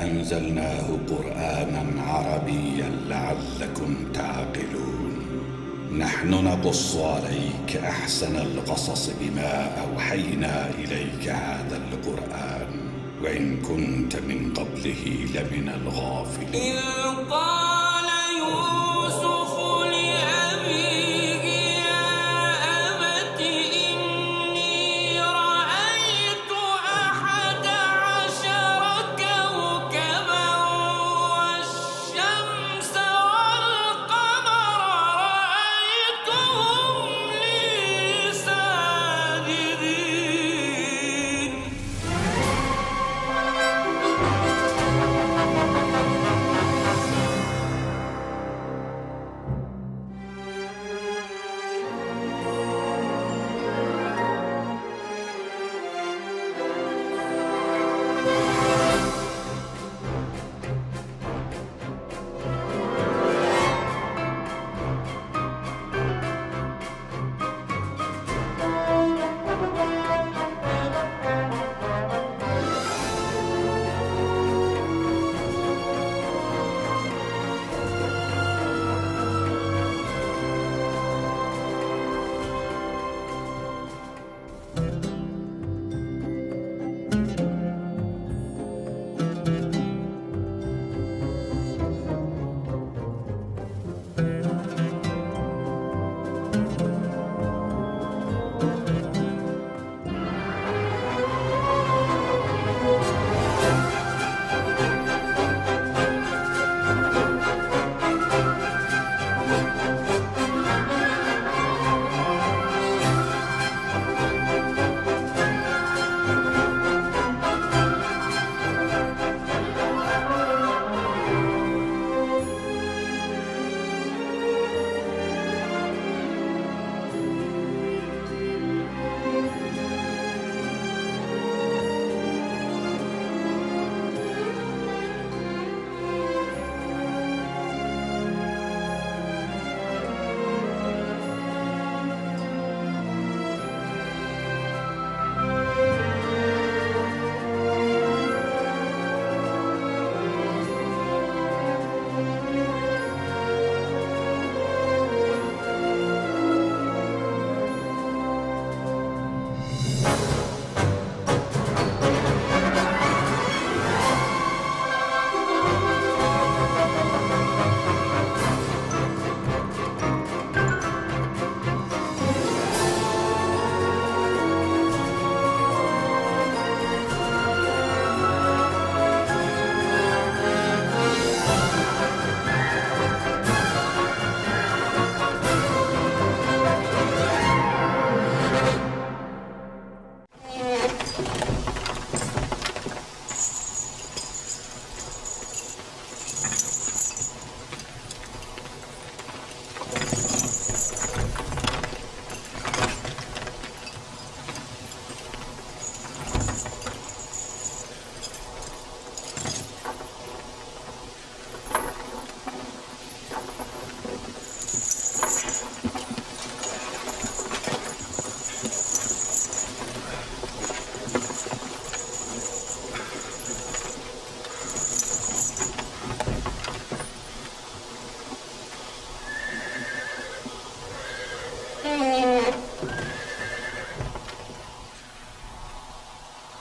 أنزلناه قرآنا عربيا لعلكم تعقلون. نحن نقص عليك أحسن القصص بما أوحينا إليك هذا القرآن وإن كنت من قبله لمن الغافلين. إذ قال يوسف لأبيه يا أبت إني رأيت 11 كوكبا والشمس والقمر رأيتهم لي ساجدين.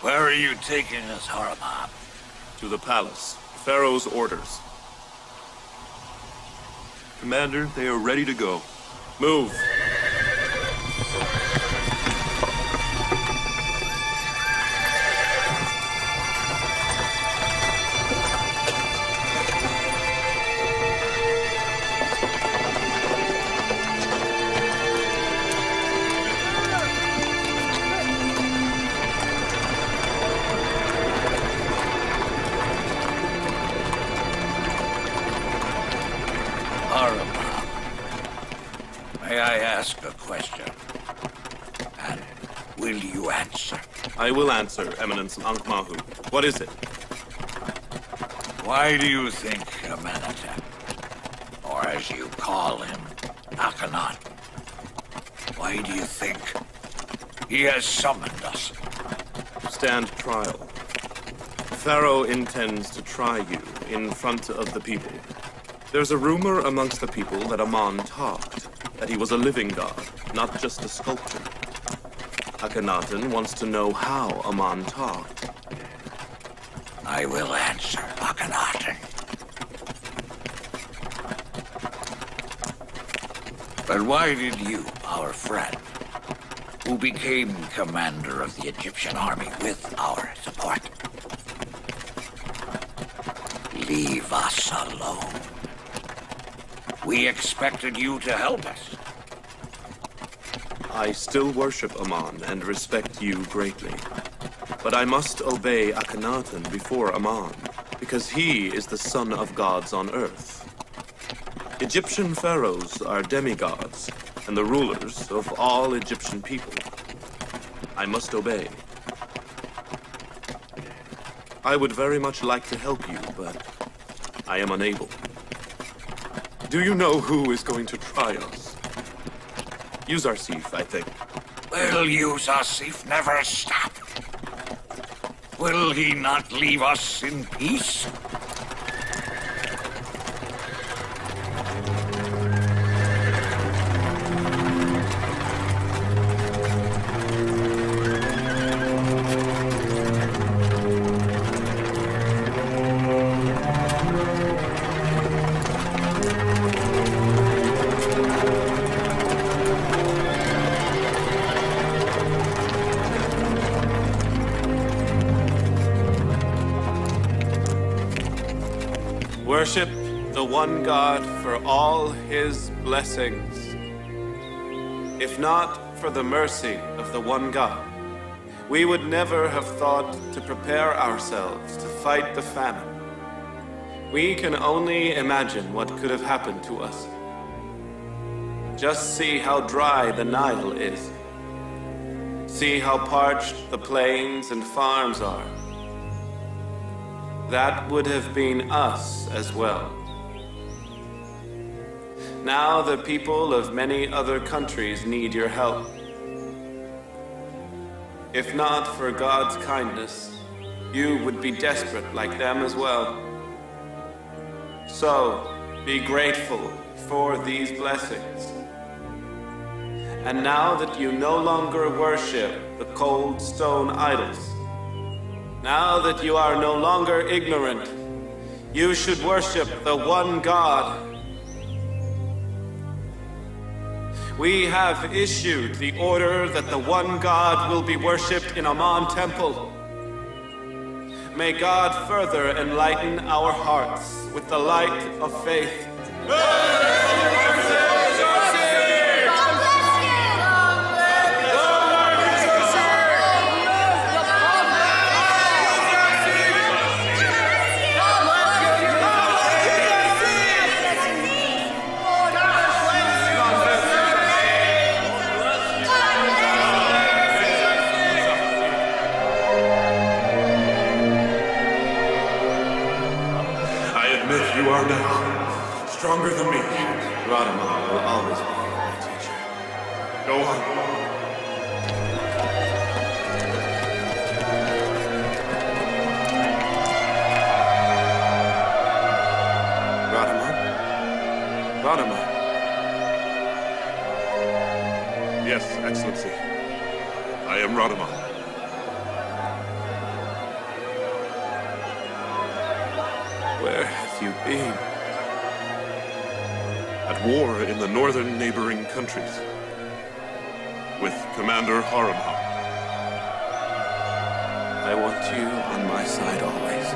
Where are you taking us, Haramab? To the palace. Pharaoh's orders. Commander, they are ready to go. Move! May I ask a question? And will you answer? I will answer, Eminence Ankh-Mahu. What is it? Why do you think Amenhotep, or as you call him, Akhenaten, why do you think he has summoned us? Stand trial. Pharaoh intends to try you in front of the people. There's a rumor amongst the people that Aman talked, that he was a living god, not just a sculpture. Akhenaten wants to know how Aman talked. I will answer, Akhenaten. But why did you, our friend, who became commander of the Egyptian army with our support, leave us alone? We expected you to help us. I still worship Aman and respect you greatly. But I must obey Akhenaten before Aman, because he is the son of gods on earth. Egyptian pharaohs are demigods, and the rulers of all Egyptian people. I must obey. I would very much like to help you, but I am unable. Do you know who is going to try us? Yousuf, I think. Will Yousuf never stop? Will he not leave us in peace? Worship the one God for all his blessings. If not for the mercy of the one God, we would never have thought to prepare ourselves to fight the famine. We can only imagine what could have happened to us. Just see how dry the Nile is. See how parched the plains and farms are. That would have been us as well. Now the people of many other countries need your help. If not for God's kindness, you would be desperate like them as well. So, be grateful for these blessings. And now that you no longer worship the cold stone idols, now that you are no longer ignorant, you should worship the one God. We have issued the order that the one God will be worshipped in Aman Temple. May God further enlighten our hearts with the light of faith. You are now stronger than me. Radama will always be my teacher. Go on. Radama? Radama? Yes, Excellency. I am Radama. Where have you been? At war in the northern neighboring countries. With Commander Haramha. I want you on my side always.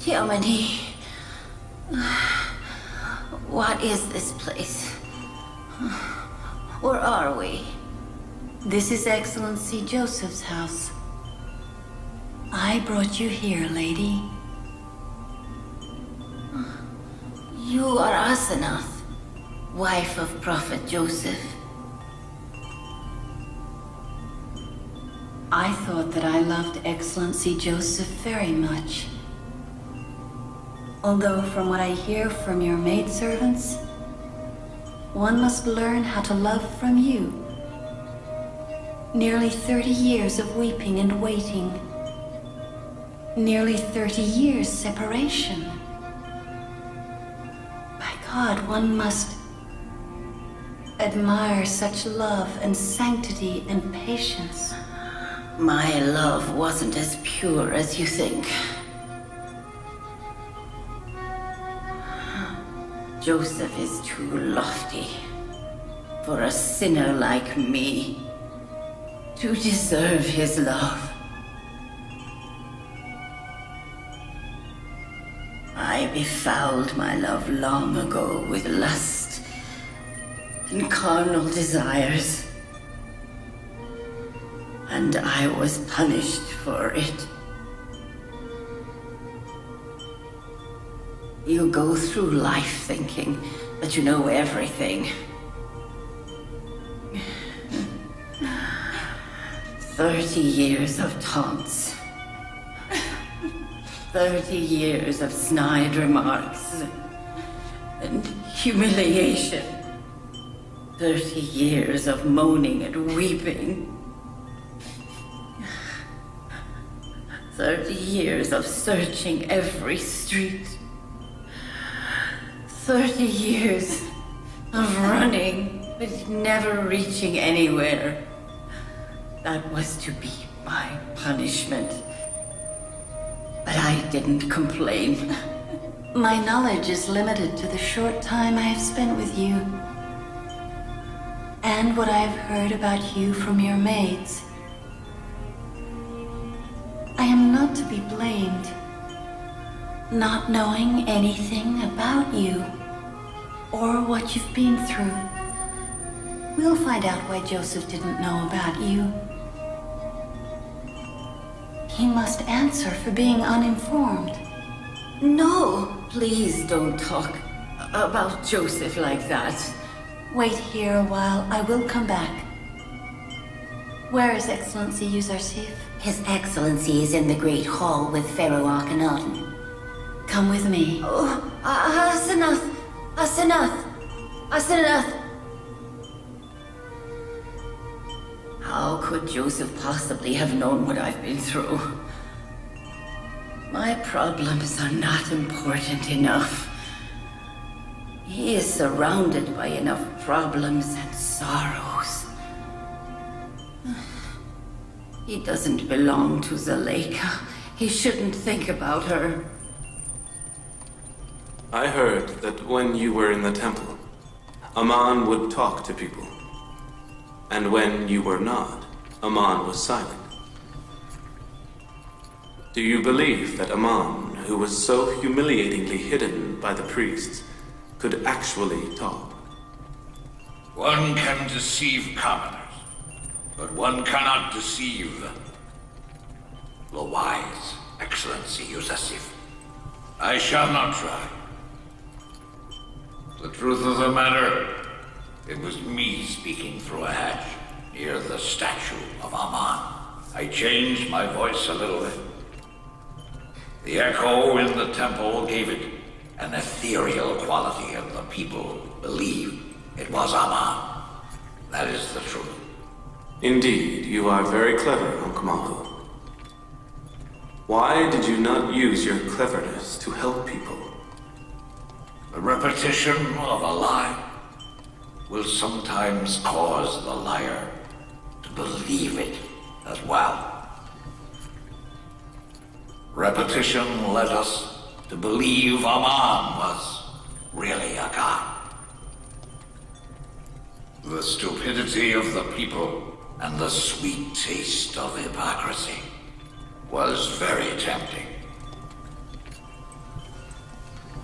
Yamani, what is this place? Or are we? This is Excellency Joseph's house. I brought you here, lady. You are Asenath, wife of Prophet Joseph. I thought that I loved Excellency Joseph very much. Although from what I hear from your maidservants, one must learn how to love from you. Nearly 30 years of weeping and waiting. Nearly 30 years separation. By God, one must admire such love and sanctity and patience. My love wasn't as pure as you think. Joseph is too lofty for a sinner like me to deserve his love. I befouled my love long ago with lust and carnal desires, and I was punished for it. You go through life thinking that you know everything. 30 years of taunts. 30 years of snide remarks and humiliation. 30 years of moaning and weeping. 30 years of searching every street. 30 years of running, but never reaching anywhere. That was to be my punishment. But I didn't complain. My knowledge is limited to the short time I have spent with you. And what I have heard about you from your maids. I am not to be blamed. Not knowing anything about you, or what you've been through. We'll find out why Joseph didn't know about you. He must answer for being uninformed. No, please don't talk about Joseph like that. Wait here a while, I will come back. Where is Excellency Yousuf? His Excellency is in the Great Hall with Pharaoh Akhenaten. Come with me. Oh, Asenath! Asenath! Asenath! How could Joseph possibly have known what I've been through? My problems are not important enough. He is surrounded by enough problems and sorrows. He doesn't belong to Zuleika. He shouldn't think about her. I heard that when you were in the temple, Aman would talk to people. And when you were not, Aman was silent. Do you believe that Aman, who was so humiliatingly hidden by the priests, could actually talk? One can deceive commoners, but one cannot deceive the wise, Excellency Yousuf. I shall not try. The truth of the matter, it was me speaking through a hatch near the statue of Aman. I changed my voice a little bit. The echo in the temple gave it an ethereal quality, and the people believed it was Aman. That is the truth. Indeed, you are very clever, Unkmahu. Why did you not use your cleverness to help people? The repetition of a lie will sometimes cause the liar to believe it as well. Repetition led us to believe Aman was really a god. The stupidity of the people and the sweet taste of hypocrisy was very tempting.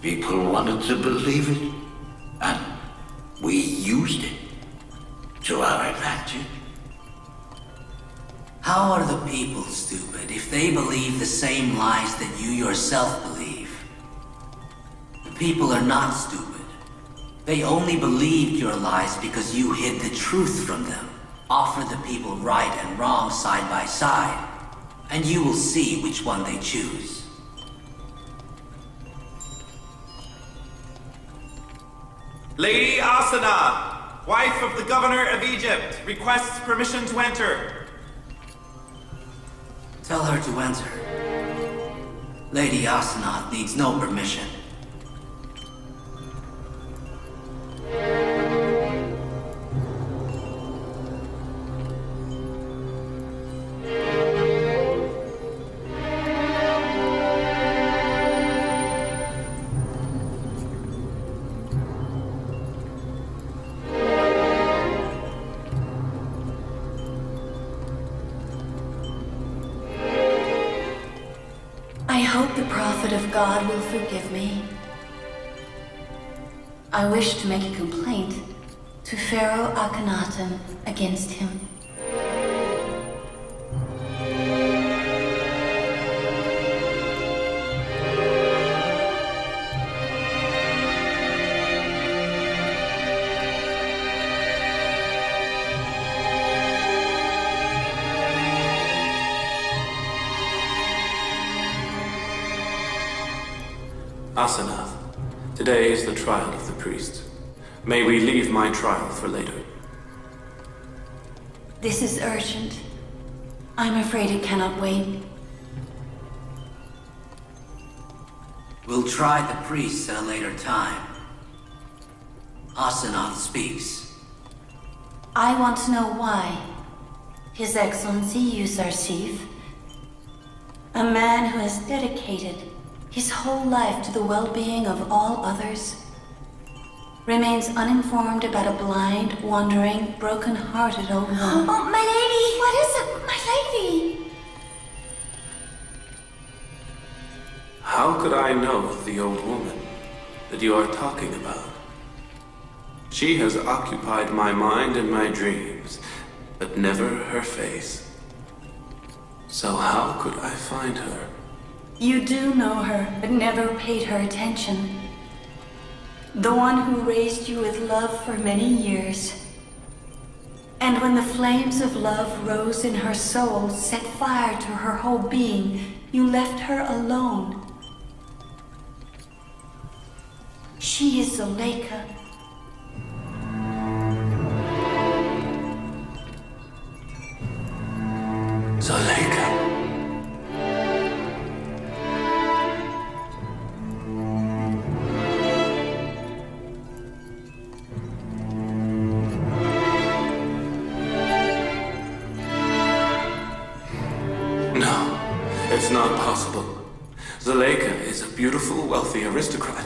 People wanted to believe it, and we used it They believe the same lies that you yourself believe. The people are not stupid. They only believed your lies because you hid the truth from them. Offer the people right and wrong side by side, and you will see which one they choose. Lady Asenath, wife of the governor of Egypt, requests permission to enter. Tell her to enter. Lady Asenath needs no permission. I hope the prophet of God will forgive me. I wish to make a complaint to Pharaoh Akhenaten against him. Asenath, today is the trial of the priest. May we leave my trial for later. This is urgent. I'm afraid it cannot wait. We'll try the priests at a later time. Asenath speaks. I want to know why His Excellency Yousuf, a man who has dedicated his whole life to the well-being of all others, remains uninformed about a blind, wandering, broken-hearted old woman. Oh, my lady! What is it, my lady? How could I know the old woman that you are talking about? She has occupied my mind and my dreams, but never her face. So how could I find her? You do know her, but never paid her attention. The one who raised you with love for many years. And when the flames of love rose in her soul, set fire to her whole being, you left her alone. She is Zuleika. Zuleika. It's not possible. Zuleika is a beautiful, wealthy aristocrat.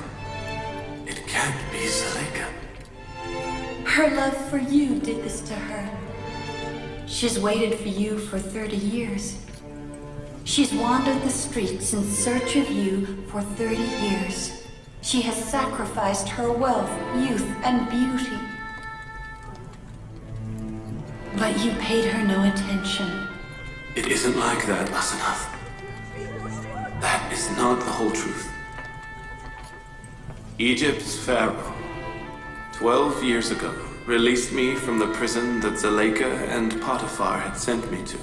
It can't be Zuleika. Her love for you did this to her. She's waited for you for 30 years. She's wandered the streets in search of you for 30 years. She has sacrificed her wealth, youth, and beauty. But you paid her no attention. It isn't like that, Asenath. That is not the whole truth. Egypt's pharaoh, 12 years ago, released me from the prison that Zuleika and Potiphar had sent me to.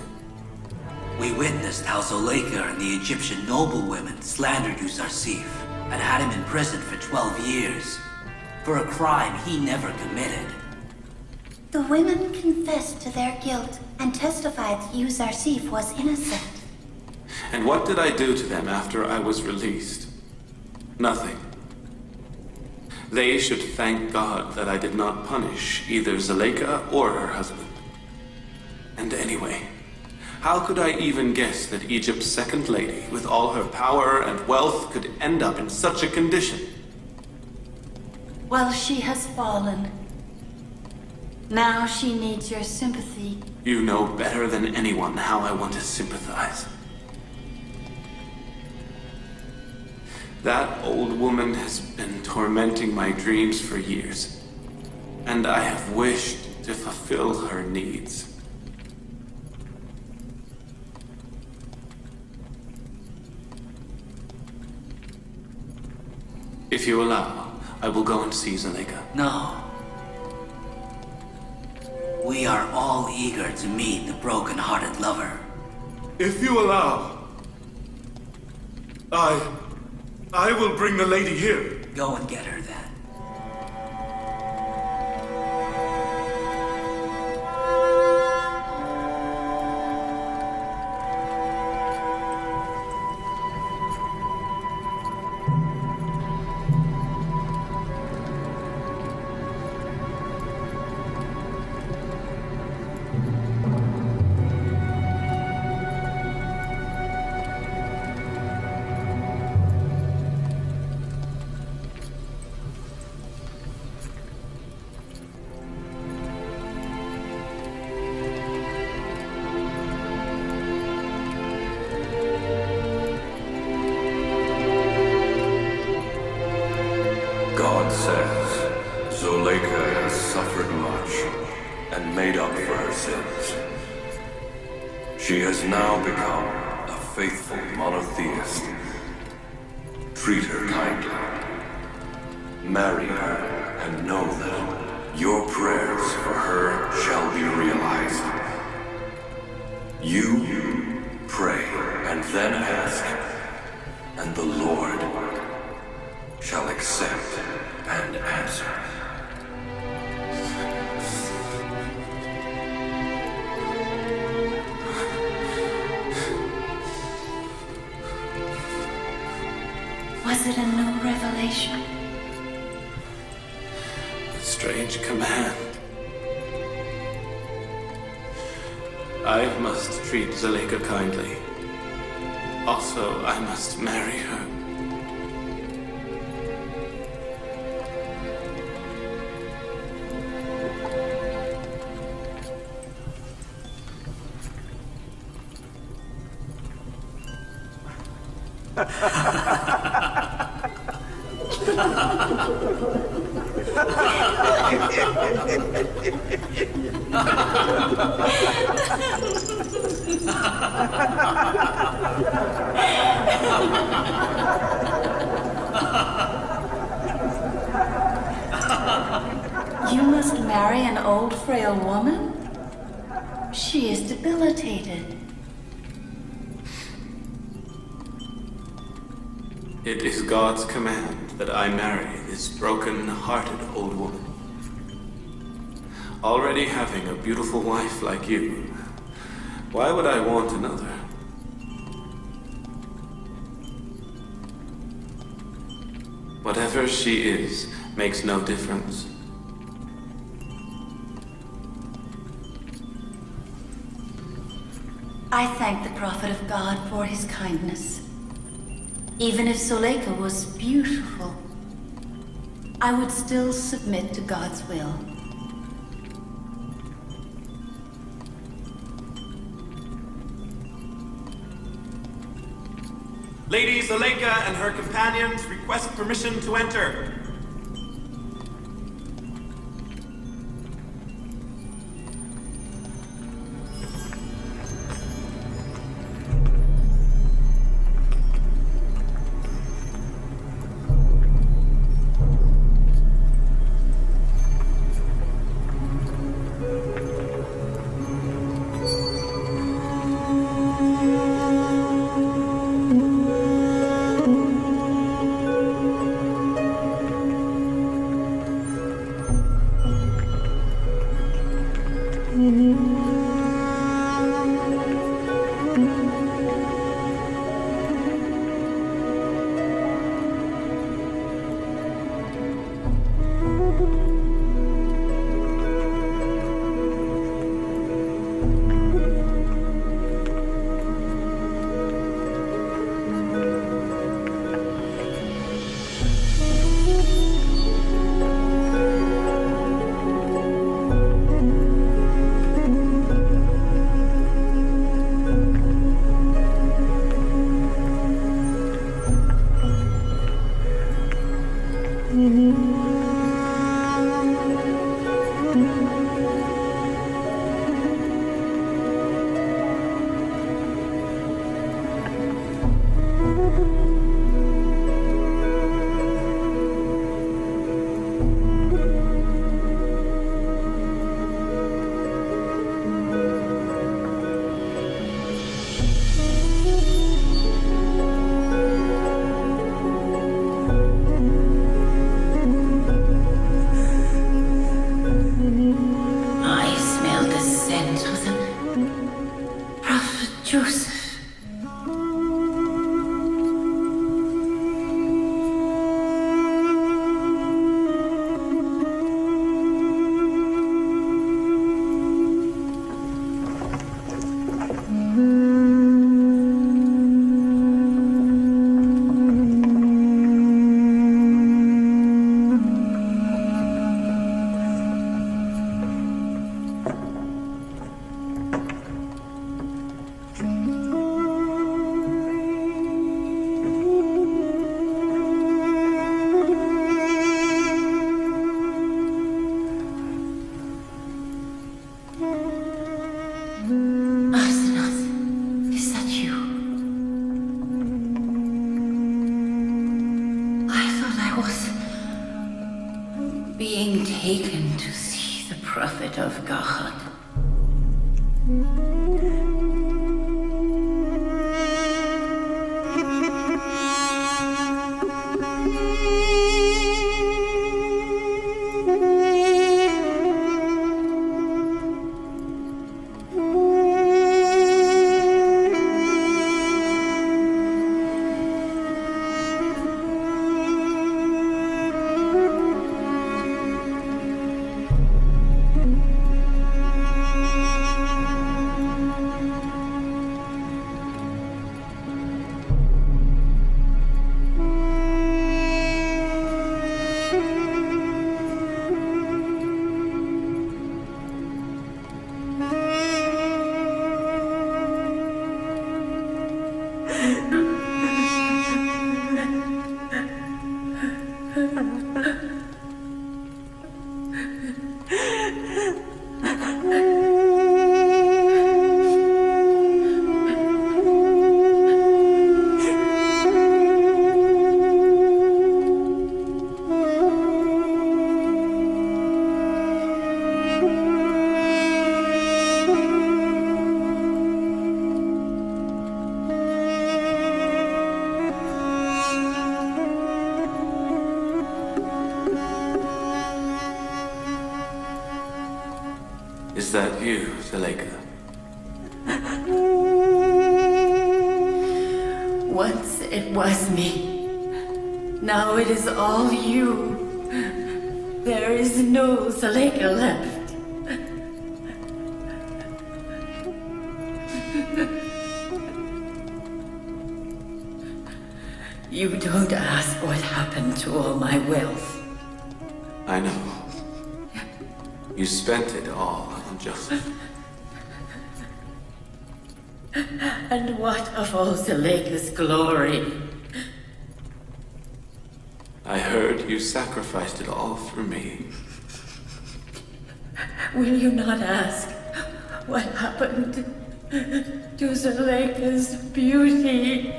We witnessed how Zuleika and the Egyptian noblewomen slandered Yousuf and had him in prison for 12 years for a crime he never committed. The women confessed to their guilt and testified that Yousuf was innocent. And what did I do to them after I was released? Nothing. They should thank God that I did not punish either Zuleika or her husband. And anyway, how could I even guess that Egypt's second lady, with all her power and wealth, could end up in such a condition? Well, she has fallen. Now she needs your sympathy. You know better than anyone how I want to sympathize. That old woman has been tormenting my dreams for years, and I have wished to fulfill her needs. If you allow, I will go and see Zuleika. No. We are all eager to meet the broken-hearted lover. If you allow, I will bring the lady here. Go and get her then. God says, Zuleika has suffered much and made up for her sins. She has now become a faithful monotheist. Treat her kindly. Marry her and know that your prayers for her shall be realized. You pray and then ask, and the Lord shall accept and answer. Was it a new revelation? A strange command. I must treat Zuleika kindly. Also, I must marry her. You must marry an old, frail woman? She is debilitated. It is God's command that I marry this broken-hearted old woman. Already having a beautiful wife like you, why would I want another? Whatever she is makes no difference. I thank the prophet of God for his kindness. Even if Zuleika was beautiful, I would still submit to God's will. Lady Zuleika and her companions request permission to enter. awaken to see the prophet of God. Is that you, Zuleika? Once it was me. Now it is all you. There is no Zuleika left. You don't ask what happened to all my wealth. I know. You spent it all on Joseph. And what of all Zuleika's glory? I heard you sacrificed it all for me. Will you not ask what happened to Zuleika's beauty?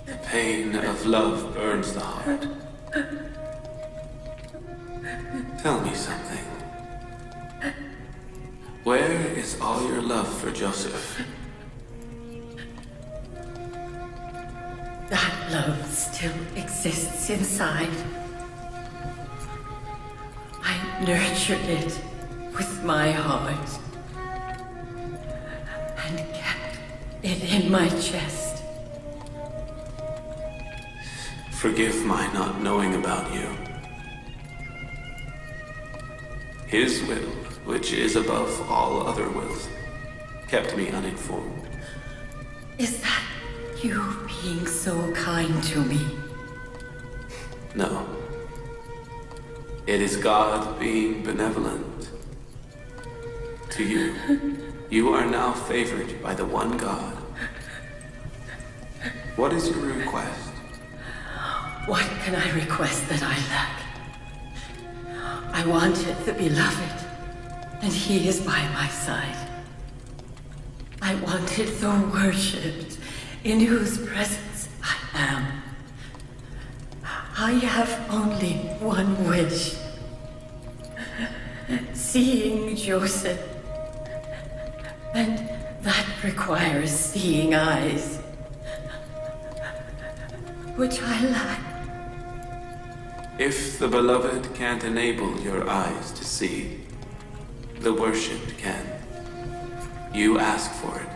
The pain of love burns the heart. Tell me something. Where is all your love for Joseph? That love still exists inside. I nurtured it with my heart and kept it in my chest. Forgive my not knowing about you. His will, which is above all other wills, kept me uninformed. Is that you being so kind to me? No. It is God being benevolent to you. You are now favored by the one God. What is your request? What can I request that I lack? I wanted the beloved, and he is by my side. I wanted the worshipped, in whose presence I am. I have only one wish. Seeing Joseph. And that requires seeing eyes, which I lack. If the beloved can't enable your eyes to see, the worshipped can. You ask for it,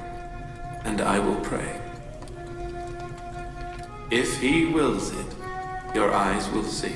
and I will pray. If he wills it, your eyes will see.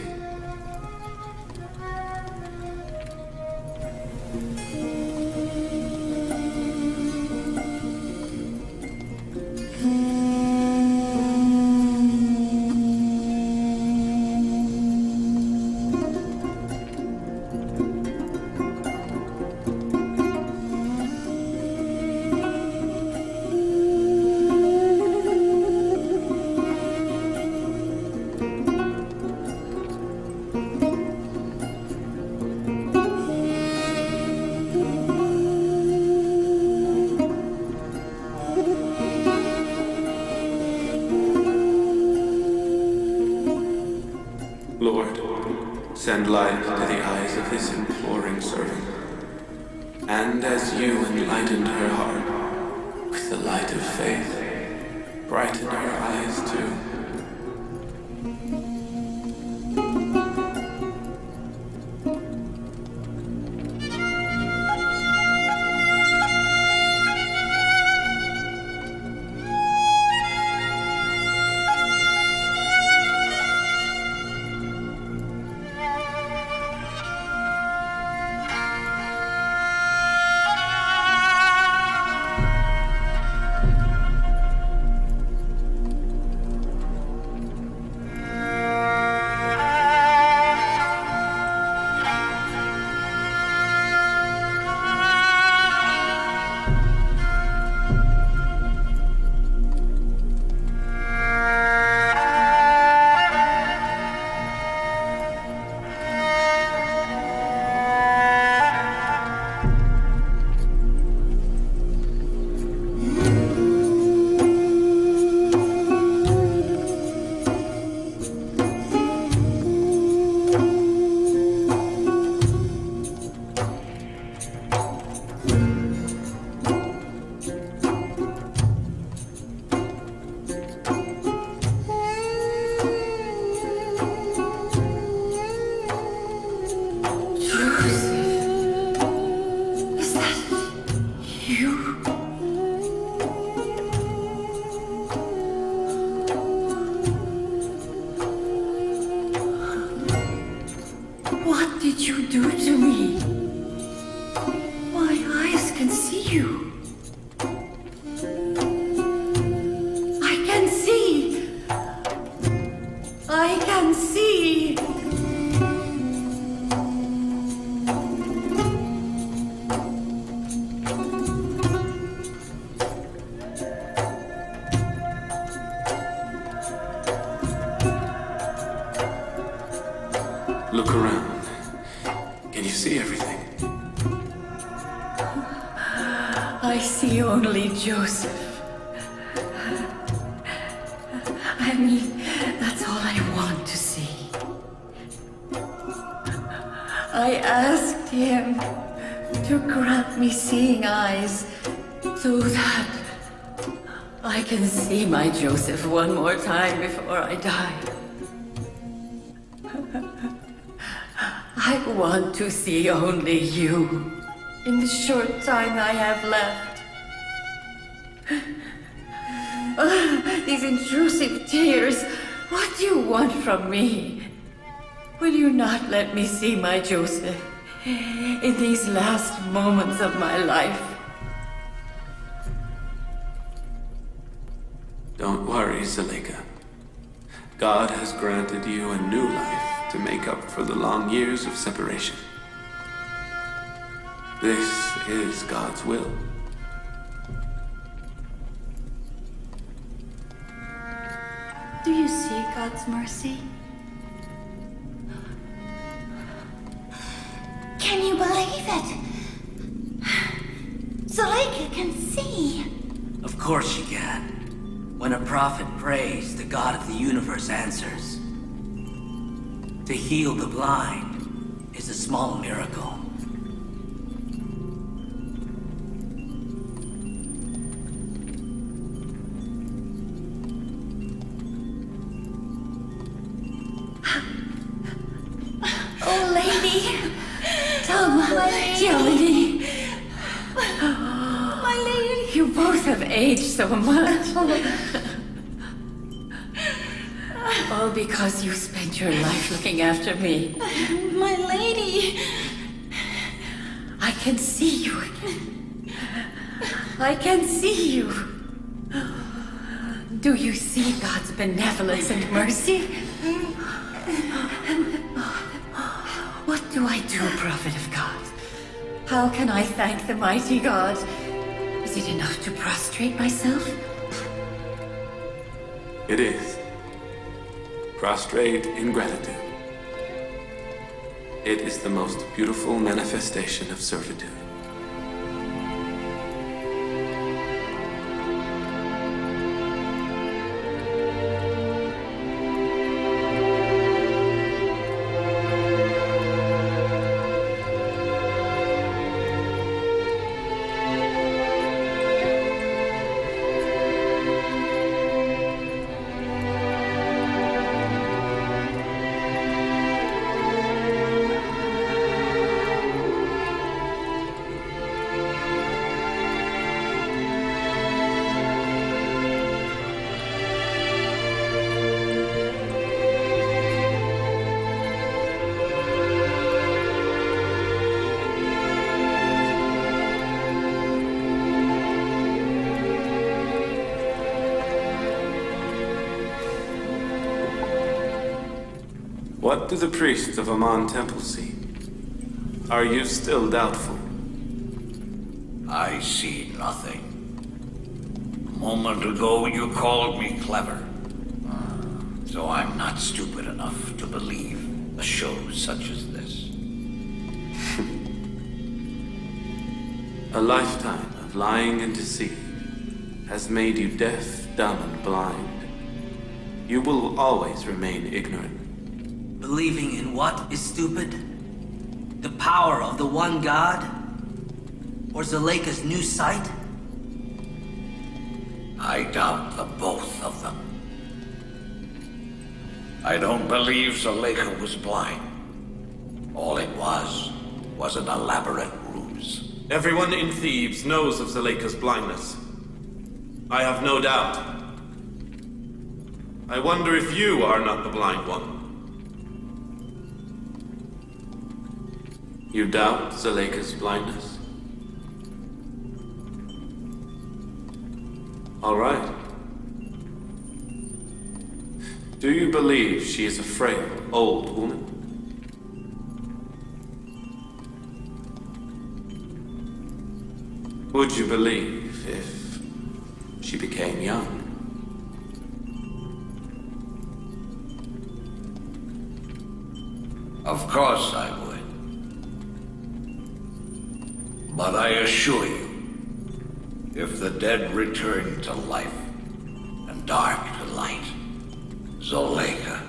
Lord, send light to the eyes of his imploring servant. And as you enlightened her heart with the light of faith, brighten her eyes too. Look around. Can you see everything? I see only Joseph. I mean, that's all I want to see. I asked him to grant me seeing eyes so that I can see my Joseph one more time before I die. I want to see only you in the short time I have left. These intrusive tears, what do you want from me? Will you not let me see my Joseph in these last moments of my life? Don't worry, Zuleika. God has granted you a new life to make up for the long years of separation. This is God's will. Do you see God's mercy? Can you believe it? Zuleika can see. Of course she can. When a prophet prays, the God of the universe answers. To heal the blind is a small miracle. Oh, lady! Jelly! My lady! You both have aged so much. All because you spent your life looking after me. My lady! I can see you again. I can see you. Do you see God's benevolence and mercy? What do I do, prophet of God? How can I thank the mighty God? Is it enough to prostrate myself? It is. Prostrate in gratitude. It is the most beautiful manifestation of servitude. What do the priests of Aman Temple see? Are you still doubtful? I see nothing. A moment ago, you called me clever. So I'm not stupid enough to believe a show such as this. A lifetime of lying and deceit has made you deaf, dumb, and blind. You will always remain ignorant. Believing in what is stupid? The power of the one God? Or Zuleika's new sight? I doubt the both of them. I don't believe Zuleika was blind. All it was an elaborate ruse. Everyone in Thebes knows of Zuleika's blindness. I have no doubt. I wonder if you are not the blind one. You doubt Zuleika's blindness? All right. Do you believe she is a frail, old woman? Would you believe if she became young? Of course I would. But I assure you, if the dead return to life and dark to light, Zuleika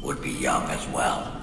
would be young as well.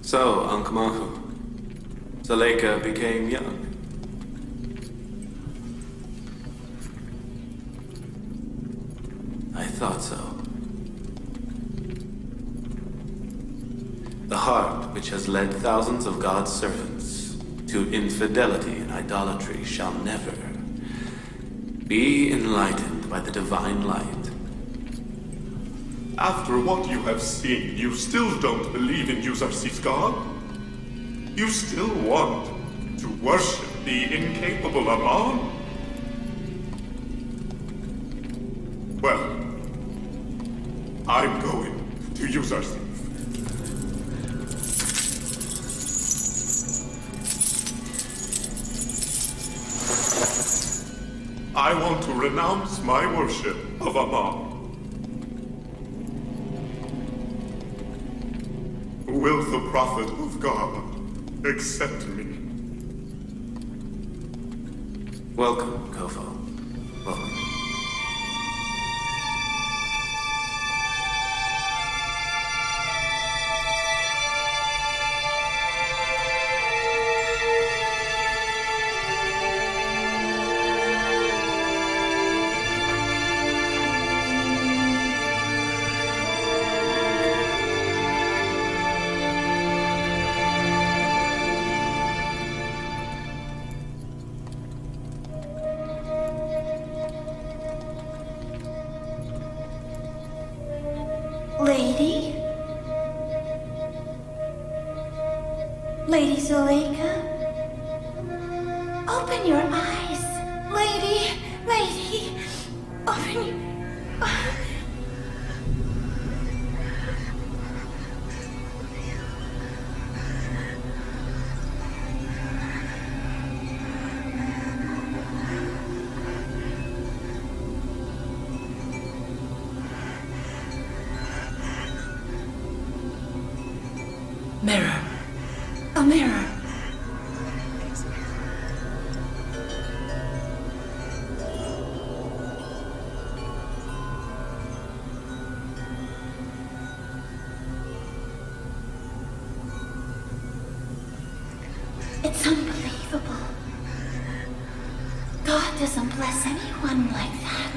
So, Ankh-Mahu, Zuleika became young. I thought so. The heart which has led thousands of God's servants to infidelity and idolatry shall never be enlightened by the divine light. After what you have seen, you still don't believe in Yusuf's God? You still want to worship the incapable Aman? Well, I'm going to Yusuf. I want to renounce my worship of Aman. Will the prophet of God accept me? Welcome, Kofo. Welcome. Lady? Lady Zuleika? Open your eyes. Lady, open your... Mirror. A mirror. It's unbelievable. God doesn't bless anyone like that.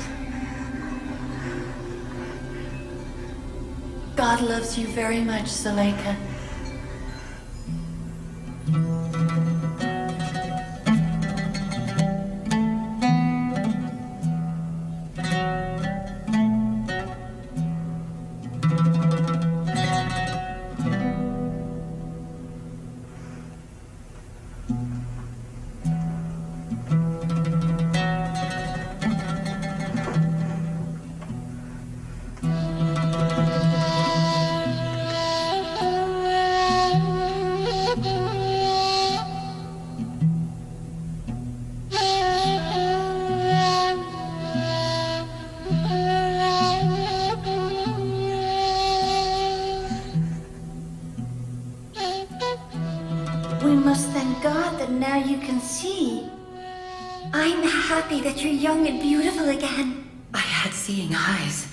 God loves you very much, Zuleika. must thank God that now you can see. I'm happy that you're young and beautiful again. I had seeing eyes.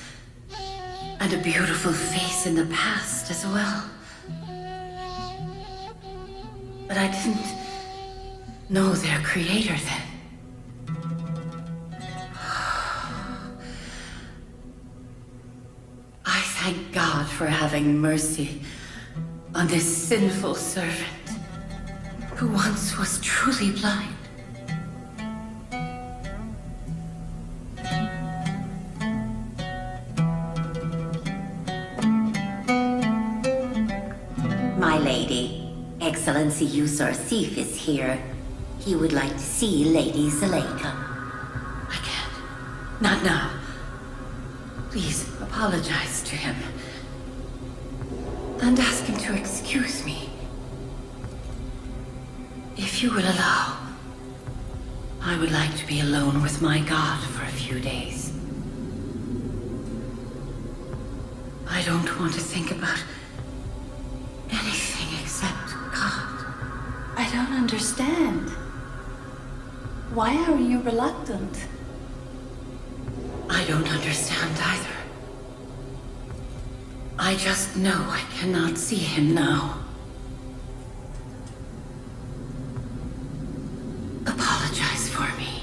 And a beautiful face in the past as well. But I didn't know their creator then. I thank God for having mercy on this sinful servant who once was truly blind. My lady, Excellency Yousuf is here. He would like to see Lady Zuleika. I can't. Not now. Please apologize to him. And ask him to excuse me. If you will allow, I would like to be alone with my God for a few days. I don't want to think about anything except God. I don't understand. Why are you reluctant? I don't understand either. I just know I cannot see him now. Apologize for me.